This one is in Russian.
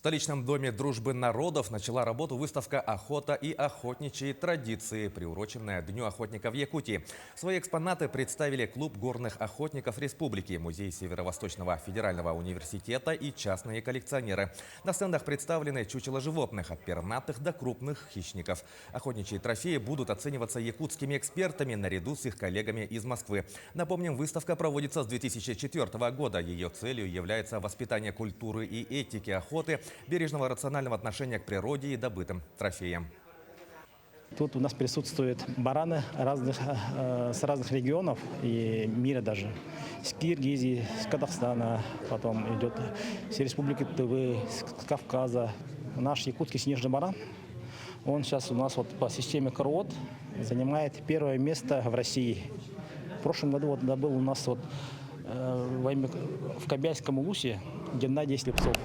столичном доме дружбы народов начала работу выставка «Охота и охотничьи традиции», приуроченная Дню охотника в Якутии. Свои экспонаты представили клуб горных охотников республики, музей Северо-Восточного федерального университета и частные коллекционеры. На стендах представлены чучела животных, от пернатых до крупных хищников. Охотничьи трофеи будут оцениваться якутскими экспертами наряду с их коллегами из Москвы. Напомним, выставка проводится с 2004 года. Ее целью является воспитание культуры и этики охоты, бережного рационального отношения к природе и добытым трофеям. Тут у нас присутствуют бараны с разных регионов и мира даже. С Киргизии, с Казахстана, потом идет с Республики Тывы, с Кавказа. Наш якутский снежный баран, он сейчас у нас по системе КРОТ занимает первое место в России. В прошлом году был у нас в Кобяйском улусе Геннадий Слепцов.